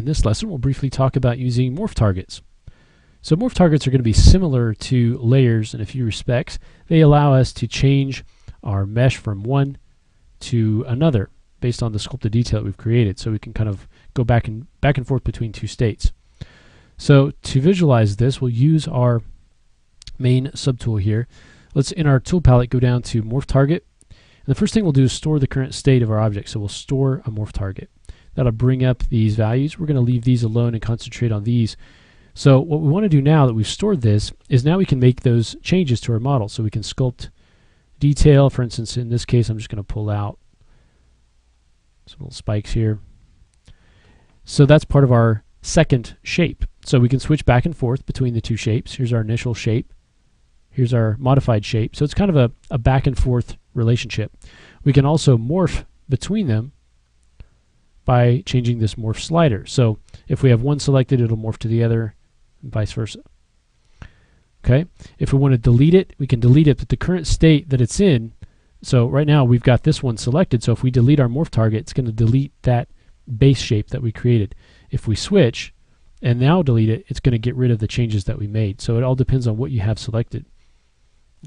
In this lesson, we'll briefly talk about using morph targets. So morph targets are going to be similar to layers in a few respects. They allow us to change our mesh from one to another based on the sculpted detail that we've created. So we can kind of go back and forth between two states. So to visualize this, we'll use our main subtool here. Let's, in our tool palette, go down to morph target. And the first thing we'll do is store the current state of our object. So we'll store a morph target. That'll bring up these values. We're going to leave these alone and concentrate on these. So what we want to do now that we've stored this is now we can make those changes to our model. So we can sculpt detail. For instance, in this case, I'm just going to pull out some little spikes here. So that's part of our second shape. So we can switch back and forth between the two shapes. Here's our initial shape. Here's our modified shape. So it's kind of a back and forth relationship. We can also morph between them by changing this morph slider. So if we have one selected, it'll morph to the other, and vice versa. Okay. If we want to delete it, we can delete it, but the current state that it's in, so right now we've got this one selected, so if we delete our morph target, it's going to delete that base shape that we created. If we switch and now delete it, it's going to get rid of the changes that we made. So it all depends on what you have selected.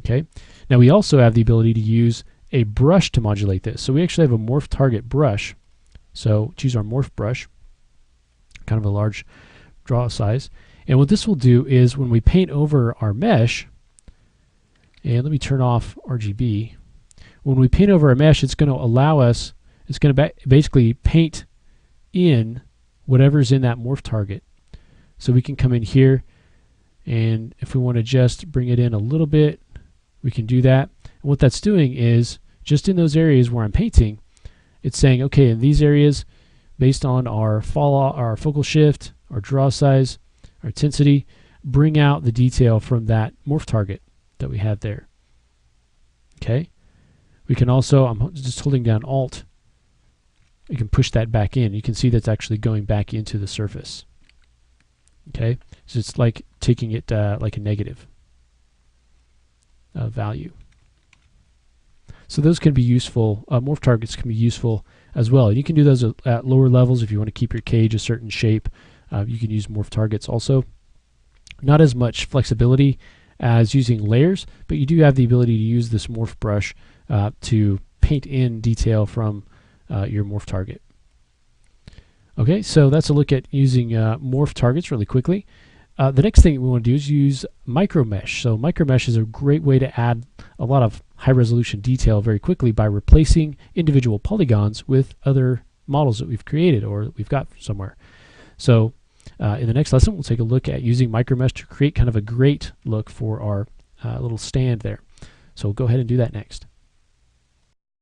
Okay. Now we also have the ability to use a brush to modulate this. So we actually have a morph target brush. So choose our morph brush, kind of a large draw size. And what this will do is when we paint over our mesh, and let me turn off RGB. When we paint over our mesh, it's going to allow us, it's going to basically paint in whatever's in that morph target. So we can come in here, and if we want to just bring it in a little bit, we can do that. And what that's doing is, just in those areas where I'm painting, it's saying, okay, in these areas, based on our focal shift, our draw size, our intensity, bring out the detail from that morph target that we have there. Okay. We can also, I'm just holding down Alt, you can push that back in. You can see that's actually going back into the surface. Okay. So it's like taking it like a negative value. So those can be useful, morph targets can be useful as well. You can do those at lower levels if you want to keep your cage a certain shape. You can use morph targets also. Not as much flexibility as using layers, but you do have the ability to use this morph brush to paint in detail from your morph target. Okay, so that's a look at using morph targets really quickly. The next thing we want to do is use micro mesh. So micro mesh is a great way to add a lot of high resolution detail very quickly by replacing individual polygons with other models that we've created or that we've got somewhere. So in the next lesson, we'll take a look at using micro mesh to create kind of a great look for our little stand there. So we'll go ahead and do that next.